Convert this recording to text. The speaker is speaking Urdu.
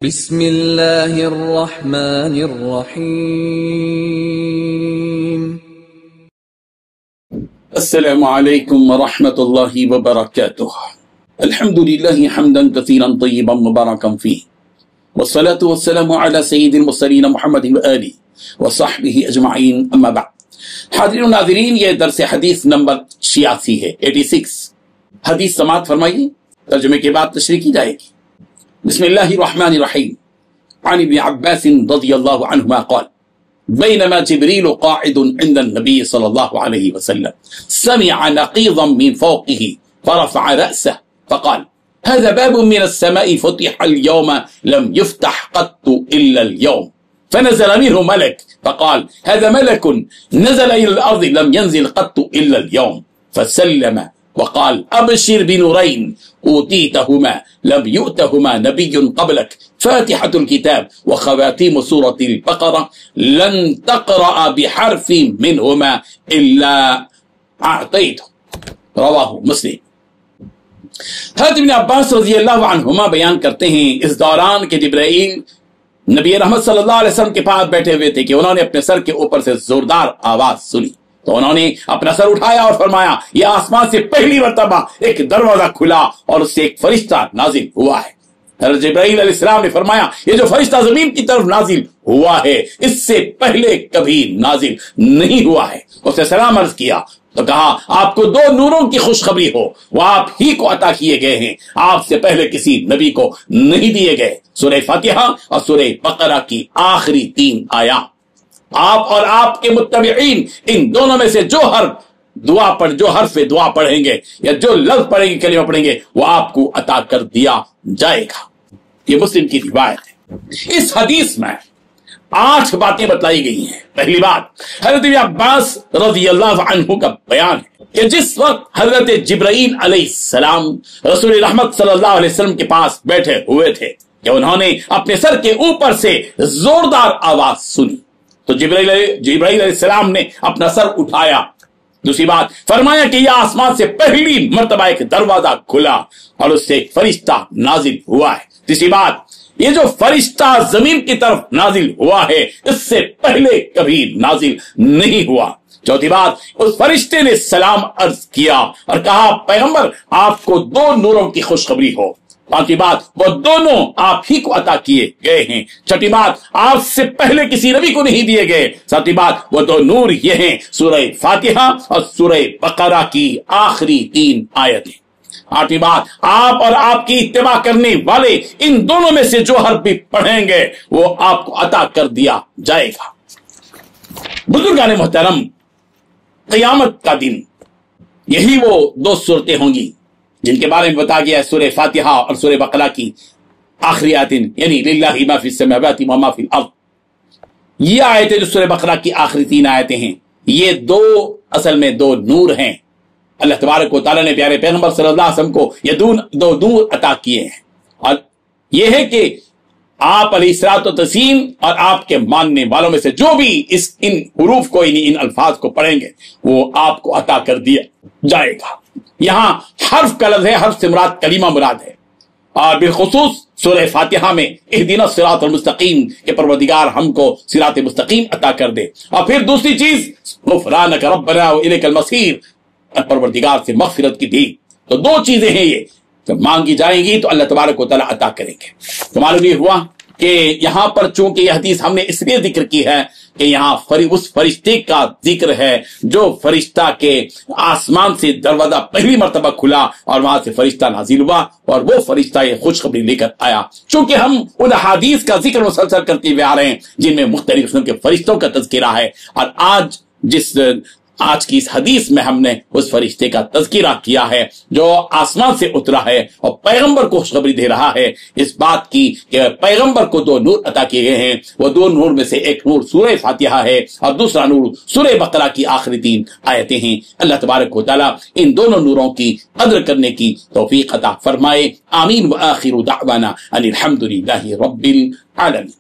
بسم اللہ الرحمن الرحیم۔ السلام علیکم ورحمۃ اللہ وبرکاتہ۔ الحمد للہ حمدا کثیرا طیبا مبارکا فیہ، والصلاة والسلام علی سید المرسلین محمد وآلہ وصحبہ اجمعین، اما بعد۔ حاضرین و ناظرین، یہ درس حدیث نمبر 86 ہے، 86 حدیث سماعت فرمائیے، ترجمے کے بعد تشریح کی جائے گی۔ بسم اللہ الرحمن الرحیم۔ عن ابن عباس رضی اللہ عنہما قال بينما جبريل قاعد عند النبي صلى الله عليه وسلم سمع نقيضا من فوقه فرفع رأسه فقال هذا باب من السماء فتح اليوم لم يفتح قط إلا اليوم، فنزل منه ملك فقال هذا ملك نزل إلى الأرض لم ينزل قط إلا اليوم، فسلم وقال أبشر بنورين أوتيتهما لم يؤتهما نبي قبلك، فاتحة الكتاب وخواتيم سورة البقرة لن تقرأ بحرف منهما إلا أعطيته، رواہ مسلم۔ حضرت ابن عباس رضی اللہ عنہما بیان کرتے ہیں، اس دوران کہ جبرائیل نبی رحمت صلی اللہ علیہ وسلم کے پاس بیٹھے ہوئے تھے کہ انہوں نے اپنے سر کے اوپر سے زوردار آواز سنی، تو انہوں نے اپنا سر اٹھایا اور فرمایا یہ آسمان سے پہلی مرتبہ ایک دروازہ کھلا اور اس سے ایک فرشتہ نازل ہوا ہے۔ حضرت جبرائیل علیہ السلام نے فرمایا یہ جو فرشتہ زمین کی طرف نازل ہوا ہے اس سے پہلے کبھی نازل نہیں ہوا ہے۔ اس نے سلام عرض کیا تو کہا آپ کو دو نوروں کی خوشخبری ہو، وہ آپ ہی کو عطا کیے گئے ہیں، آپ سے پہلے کسی نبی کو نہیں دیے گئے۔ سورہ فاتحہ اور سورہ بقرہ کی آخری 3 آیات، آپ اور آپ کے متبعین ان دونوں میں سے جو حرف دعا پڑھیں گے یا جو لفظ پڑھیں گے، کلمہ پڑھیں گے، وہ آپ کو عطا کر دیا جائے گا۔ یہ مسلم کی روایت ہے۔ اس حدیث میں 8 باتیں بتلائی گئی ہیں۔ پہلی بات، حضرت عباس رضی اللہ عنہ کا بیان ہے کہ جس وقت حضرت جبرائیل علیہ السلام رسول رحمت صلی اللہ علیہ وسلم کے پاس بیٹھے ہوئے تھے کہ انہوں نے اپنے سر کے اوپر سے زوردار آواز سنی تو جبرائیل علیہ السلام نے اپنا سر اٹھایا۔ دوسری بات فرمایا کہ یہ آسمان سے پہلی مرتبہ ایک دروازہ کھلا اور اس سے ایک فرشتہ نازل ہوا ہے۔ تیسری بات، یہ جو فرشتہ زمین کی طرف نازل ہوا ہے اس سے پہلے کبھی نازل نہیں ہوا۔ چوتھی بات، اس فرشتے نے سلام عرض کیا اور کہا پیغمبر آپ کو 2 نوروں کی خوشخبری ہو۔ پانچویں بات، وہ دونوں آپ ہی کو عطا کیے گئے ہیں۔ چھٹی بات، آپ سے پہلے کسی نبی کو نہیں دیے گئے۔ ساتویں بات، وہ 2 نور یہ ہیں سورہ فاتحہ اور سورہ بقرہ کی آخری 3 آیتیں۔ آٹھویں بات، آپ اور آپ کی اتباع کرنے والے ان دونوں میں سے جو حرف بھی پڑھیں گے وہ آپ کو عطا کر دیا جائے گا۔ بزرگان محترم، قیامت کا دن یہی وہ 2 صورتیں ہوں گی جن کے بارے میں بتایا گیا ہے سورہ فاتحہ اور سورہ بقرہ کی آخری آیتیں، یعنی للہ ما فی السماوات و ما فی الارض۔ یہ آیتیں جو سورہ بقرہ کی آخری 3 آیتیں ہیں، یہ اصل میں 2 نور ہیں۔ اللہ تبارک و تعالیٰ نے پیارے پیغمبر صلی اللہ علیہ وسلم کو یہ 2 نور عطا کیے ہیں، اور یہ ہے کہ آپ علیہ الصلوۃ والتسلیم اور آپ کے ماننے والوں میں سے جو بھی ان حروف کو یعنی ان الفاظ کو پڑھیں گے وہ آپ کو عطا کر دیا جائے گا۔ یہاں حرف کا لفظ ہے، حرف سے مراد کلمہ مراد ہے، اور بالخصوص سورہ فاتحہ میں اہدنا الصراط المستقیم کہ پروردگار ہم کو صراط مستقیم عطا کر دے، اور پھر دوسری چیز غفرانک ربنا والیک المصیر، پروردگار سے مغفرت کی بھی۔ تو 2 چیزیں ہیں یہ، جب مانگی جائیں گی تو اللہ تبارک و تعالیٰ عطا کریں گے۔ تو معلوم یہ ہوا کہ یہاں پر چونکہ یہ حدیث ہم نے اس لیے ذکر کی ہے کہ یہاں اس فرشتے کا ذکر ہے جو فرشتہ کے آسمان سے دروازہ پہلی مرتبہ کھلا اور وہاں سے فرشتہ نازل ہوا اور وہ فرشتہ یہ خوشخبری لے کر آیا۔ چونکہ ہم ان حدیث کا ذکر مسلسل کرتے ہوئے آ رہے ہیں جن میں مختلف قسم کے فرشتوں کا تذکرہ ہے، اور آج کی اس حدیث میں ہم نے اس فرشتے کا تذکرہ کیا ہے جو آسمان سے اترا ہے اور پیغمبر کو خوشخبری دے رہا ہے اس بات کی کہ پیغمبر کو 2 نور عطا کیے گئے ہیں۔ وہ 2 نور میں سے ایک نور سورہ فاتحہ ہے اور دوسرا نور سورہ بقرہ کی آخری 3 آیتیں ہیں۔ اللہ تبارک و تعالیٰ ان دونوں نوروں کی قدر کرنے کی توفیق عطا فرمائے۔ آمین۔ وآخر دعوانا ان الحمد للہ رب العالمین۔